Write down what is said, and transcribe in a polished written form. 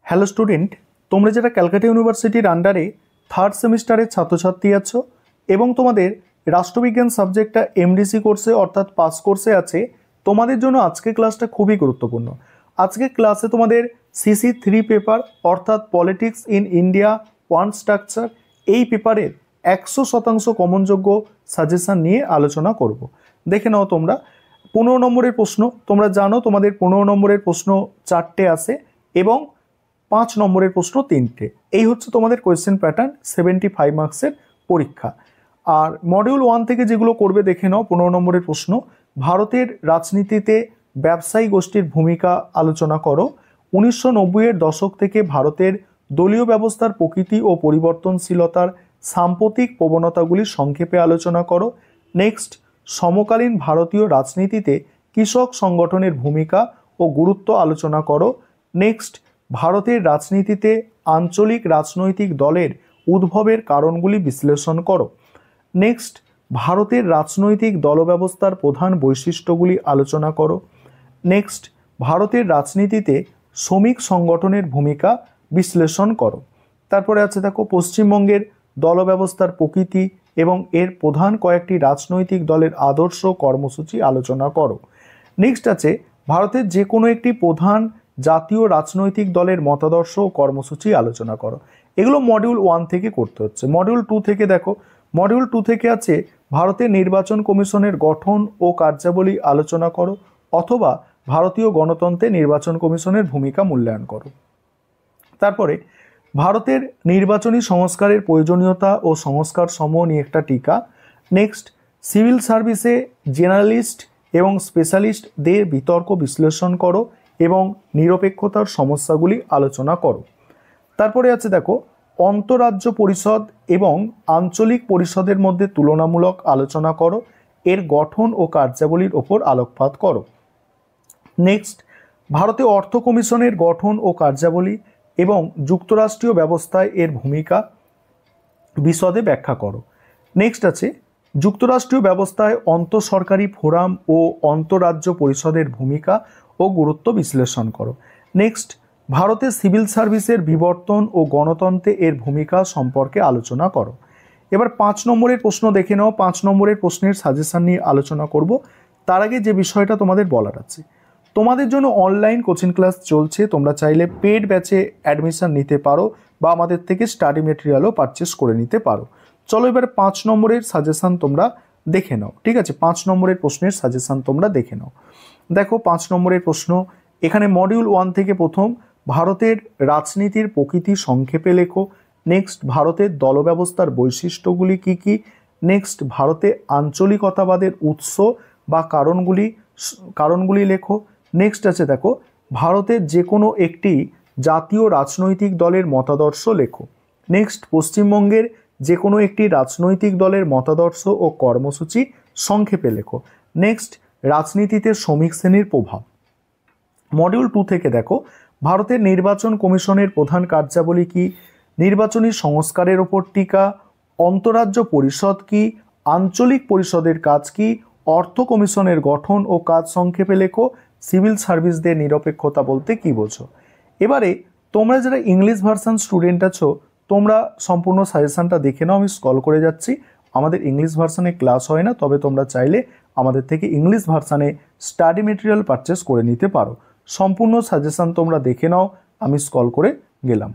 Hello student, তোমরা যারা ক্যালকাটা ইউনিভার্সিটির আন্ডারে থার্ড সেমিস্টারের ছাত্রছাত্রী আছো এবং তোমাদের রাষ্ট্রবিজ্ঞান সাবজেক্টটা এমডিসি কোর্সে অর্থাৎ পাস কোর্সে আছে, তোমাদের জন্য আজকের ক্লাসটা খুবই গুরুত্বপূর্ণ। আজকের ক্লাসে তোমাদের CC3 পেপার অর্থাৎ politics in India one structure এই পেপারের 100% কমনযোগ্য সাজেশান নিয়ে আলোচনা করব। দেখে নাও তোমরা 15 নম্বরের প্রশ্ন, তোমরা জানো তোমাদের 15 নম্বরের প্রশ্ন 4টে আসে এবং 5 নম্বরের প্রশ্ন 3টে। এই হচ্ছে তোমাদের কোয়েশ্চেন প্যাটার্ন 75 মার্কসের পরীক্ষা। আর মডিউল 1 থেকে যেগুলো করবে দেখে নাও। 15 নম্বরের প্রশ্ন, ভারতের রাজনীতিতে ব্যবসায়ী গোষ্ঠীর ভূমিকা আলোচনা করো। 1990-এর দশক থেকে ভারতের দলীয় ব্যবস্থার প্রকৃতি ও পরিবর্তনশীলতার সাম্প্রতিক প্রবণতাগুলি সংক্ষেপে আলোচনা করো। নেক্সট, সমকালীন ভারতীয় রাজনীতিতে কৃষক সংগঠনের ভূমিকা ও গুরুত্ব আলোচনা করো। নেক্সট, ভারতের রাজনীতিতে আঞ্চলিক রাজনৈতিক দলের উদ্ভবের কারণগুলি বিশ্লেষণ করো। নেক্সট, ভারতের রাজনৈতিক দলব্যবস্থার প্রধান বৈশিষ্ট্যগুলি আলোচনা করো। নেক্সট, ভারতের রাজনীতিতে শ্রমিক সংগঠনের ভূমিকা বিশ্লেষণ করো। তারপরে আছে দেখো, পশ্চিমবঙ্গের দলব্যবস্থার প্রকৃতি এবং এর প্রধান কয়েকটি রাজনৈতিক দলের আদর্শ কর্মসূচি আলোচনা করো। নেক্সট আছে, ভারতের যে কোনো একটি প্রধান জাতীয় রাজনৈতিক দলের মতাদর্শ ও কর্মসূচি আলোচনা করো। এগুলো মডিউল 1 থেকে করতে হচ্ছে। মডিউল 2 থেকে দেখো, মডিউল 2 থেকে আছে ভারতের নির্বাচন কমিশনের গঠন ও কার্যাবলী আলোচনা করো অথবা ভারতীয় গণতন্ত্রে নির্বাচন কমিশনের ভূমিকা মূল্যায়ন করো। তারপরে ভারতের নির্বাচনী সংস্কারের প্রয়োজনীয়তা ও সংস্কার সমূহ নিয়ে একটা টিকা। নেক্সট, সিভিল সার্ভিসে জেনারেলিস্ট এবং স্পেশালিস্টদের বিতর্ক বিশ্লেষণ করো এবং নিরপেক্ষতার সমস্যাগুলি আলোচনা করো। তারপরে আছে দেখো, অন্তরাজ্য পরিষদ এবং আঞ্চলিক পরিষদের মধ্যে তুলনামূলক আলোচনা করো, এর গঠন ও কার্যাবলীর ওপর আলোকপাত করো। নেক্সট, ভারতীয় অর্থ কমিশনের গঠন ও কার্যাবলী এবং যুক্তরাষ্ট্রীয় ব্যবস্থায় এর ভূমিকা বিশদে ব্যাখ্যা করো। নেক্সট আছে, যুক্তরাষ্ট্রীয় ব্যবস্থায় আন্তঃসরকারি ফোরাম ও আন্তঃরাজ্য পরিষদের ভূমিকা ও গুরুত্ব বিশ্লেষণ করো। নেক্সট, ভারতের সিভিল সার্ভিসের বিবর্তন ও গণতন্ত্রে এর ভূমিকা সম্পর্কে আলোচনা করো। এবার 5 নম্বরের প্রশ্ন দেখে নাও। 5 নম্বরের প্রশ্নের সাজেশন নিয়ে আলোচনা করব। তার আগে যে বিষয়টা তোমাদের বলার আছে, তোমাদের জন্য অনলাইন কোচিং ক্লাস চলছে। তোমরা চাইলে পেড ব্যাচে অ্যাডমিশন নিতে পারো বা আমাদের থেকে স্টাডি মেটেরিয়ালও পারচেস করে নিতে পারো। চলো এবার 5 নম্বরের সাজেশন তোমরা দেখে নাও। ঠিক আছে, 5 নম্বরের প্রশ্নের সাজেশন তোমরা দেখে নাও। দেখো 5 নম্বরের প্রশ্ন, এখানে মডিউল 1 থেকে প্রথম, ভারতের রাজনীতির প্রকৃতি সংক্ষেপে লেখো। নেক্সট, ভারতের দলব্যবস্থার বৈশিষ্ট্যগুলি কি কি। নেক্সট, ভারতে আঞ্চলিকতাবাদের উৎস বা কারণগুলি লেখো। নেক্সট আছে দেখো, ভারতের যে কোনো একটি জাতীয় রাজনৈতিক দলের মতাদর্শ লেখো। নেক্সট, পশ্চিমবঙ্গের যে কোনো একটি রাজনৈতিক দলের মতাদর্শ ও কর্মসূচি সংক্ষেপে লেখো। নেক্সট, রাজনীতিতে শ্রমিক শ্রেণীর প্রভাব। মডিউল 2 থেকে দেখো, ভারতের নির্বাচন কমিশনের প্রধান কার্যাবলী কি, নির্বাচনী সংস্কারের ওপর টিকা, অন্তরাজ্য পরিষদ কি, আঞ্চলিক পরিষদের কাজ কি, অর্থ কমিশনের গঠন ও কাজ সংক্ষেপে লেখো, সিভিল সার্ভিসদের নিরপেক্ষতা বলতে কি বোঝো। এবারে তোমরা যারা ইংলিশ ভার্সন স্টুডেন্ট আছো, তোমরা সম্পূর্ণ সাজেশনটা দেখে নাও। আমি স্ক্রল করে যাচ্ছি। আমাদের ইংলিশ ভার্সানে ক্লাস হয় না, তবে তোমরা চাইলে আমাদের থেকে ইংলিশ ভার্সানে স্টাডি মেটেরিয়াল পারচেস করে নিতে পারো। সম্পূর্ণ সাজেশন তোমরা দেখে নাও। আমি স্ক্রল করে গেলাম।